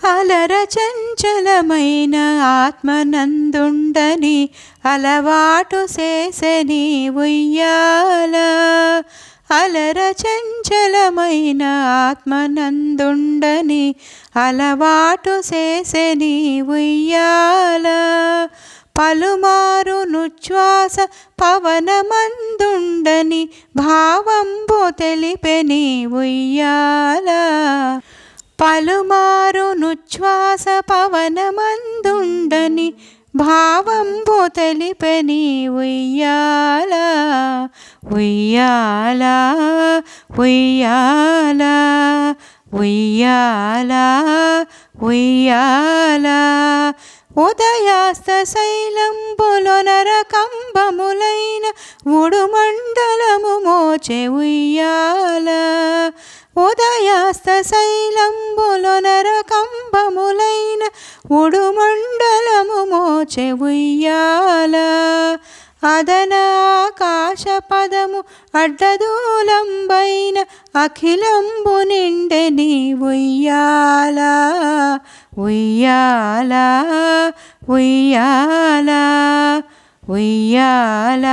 అలర చంచలమైన ఆత్మనందుండని అలవాటు చేసెని ఉయ్యాల. అలర చంచలమైన ఆత్మనందుండని అలవాటు చేసెని ఉయ్యాల. పలుమారు నుచ్ఛ్వాస పవనమందుండని భావంబు తెలిపెని ఉయ్యాల. పలుమారు నుచ్ఛ్వాస పవనమందుండని భావంబు తెలిపెని ఉయ్యాల. ఉయ్యాల ఉయ్యాల ఉయ్యాల ఉయ్యాల. ఉదయాస్త శైలంబులొనర కంబములైన ఉడుమండలము మోచె ఉయ్యాల. ఉదయాస్త శైలంబులొనర కంబములైన ఉడుమండలము మోచె ఉయ్యాల. అదన ఆకాశ పదము అడ్డదూలంబైన అఖిలంబు నిండెని ఉయ్యాల. ఉయ్యాల ఉయ్యాల ఉయ్యాల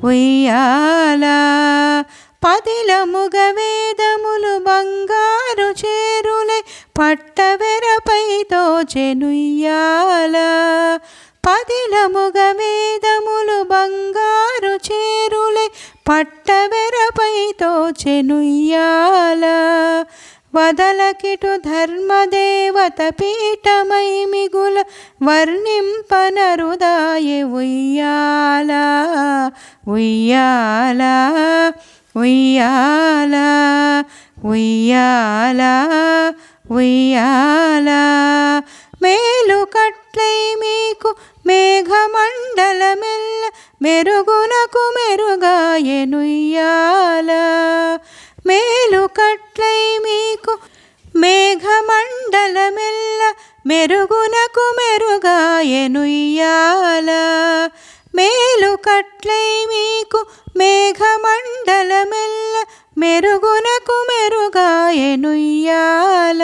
ఉయ్యాల. పదిలముగ వేదములు బంగారు చేరులై పట్టవెరపై తోచెనుయ్యాల. పదిలముగ వేదములు బంగారు చేరులై పట్టవెరపై తోచెనుయ్యాల. వదలకిటు ధర్మదేవత పీఠమై మిగుల వర్ణింపనరుదాయె ఉయ్యాల. ఉయ్యాల ఉయ్యాల ఉయ్యాల ఉయ్యాల. మేలు కట్లై మీకు మేఘమండలమెల్ల మెరుగునకు మెరుగాయెనుయ్యాల. మేలు కట్లై మీకు మేఘమండలమెల్ల మెరుగునకు మెరుగాయెనుయ్యాల. మేలు కట్లై మీకు మేఘమండలమెల్ల మెరుగునకు మెరుగాయెనుయ్యాల.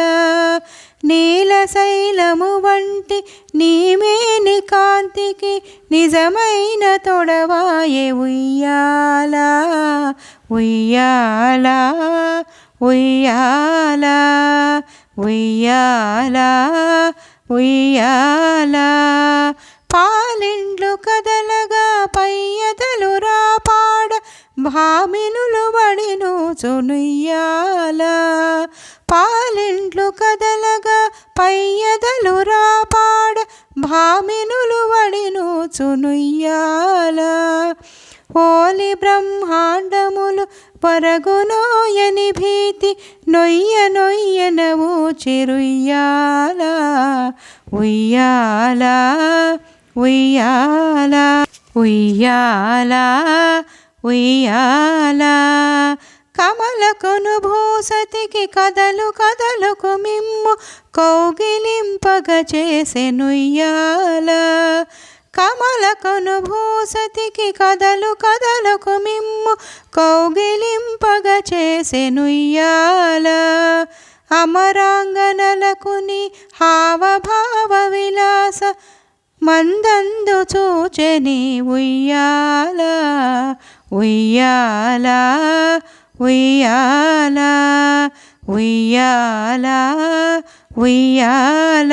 నీలశైలము వంటి నీమేని కాంతికి నిజమైన తొడవాయె ఉయ్యాల. ఉయ్యాల ఉయ్యాల ఉయ్యాల ఉయ్యాల. పాలిండ్లు కదలగా పయ్యదలు రాపాడ భామినులు వడిను చునుయ్యాల. పాలిండ్లు కదలగా పయ్యదలు రాపాడ భామినులు వడిను చునుయ్యాల. ఓలి బ్రహ్మాండములు పరగునోయని భీతి నొయ్య నొయ్యనవు చిరుయ్యాల. ఉయ్యాల ఉయ్యాల ఉయ్యాల ఉయ్యాల. కమలకును భూసతికి కదలు కదలుకు మిమ్ము కౌగిలింపగ చేసెనుయ్యాల. కమలకును భూసతికి కదలు కదలుకు మిమ్ము కౌగిలింపగ చేసెనుయ్యాల. అమరాంగనలకు నీ హావభావ విలాస మందందు చూచెని ఉయ్యాల. ఉయ్యాల ఉయ్యాల ఉయ్యాల ఉయ్యాల.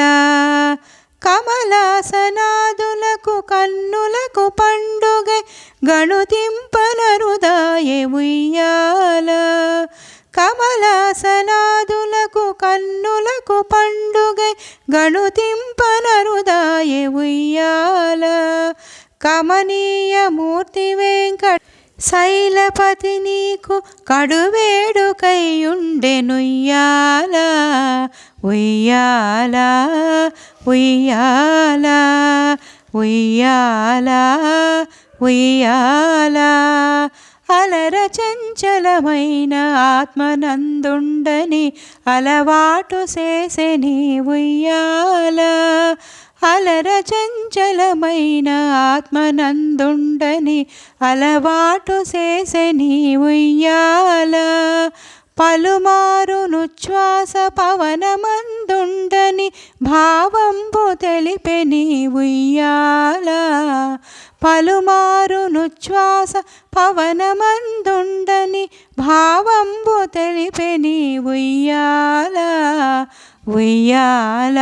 కమలాసనాదులకు కన్నులకు పండుగై గణుతింపనరుదాయె ఉయ్యాల. కమలాసనాదులకు కన్నులకు పండుగై గణుతింపనరుదాయె ఉయ్యాల. కమనీయ మూర్తి వెంకట శైలపతి నీకు కడువేడుకైయుండెనుయ్యాల. ఉయ్యాల ఉయ్యాల ఉయ్యాల ఉయ్యాల. అలర చంచలమైన ఆత్మనందుండని అలవాటు చేసెని ఉయ్యాల. అలర చంచలమైన ఆత్మనందుండని అలవాటు చేసెని ఉయ్యాల. పలుమారు నుచ్ఛ్వాస పవనమందుండని భావంబు తెలిపెని ఉయ్యాల పలుమారు నుచ్ఛ్వాస పవనమందుండని భావంబు తెలిపెని ఉయ్యాల ఉయ్యాల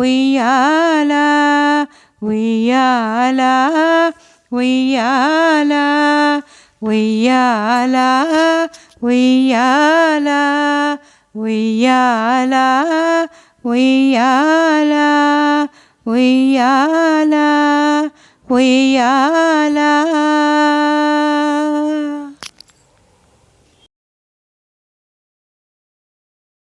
ఉయ్యాల ఉయ్యాల ఉయ్యాల ఉయ్యాల ఉయ్యాల ఉయ్యాల ఉయ్యాల ఉయ్యాల ఉయ్యాల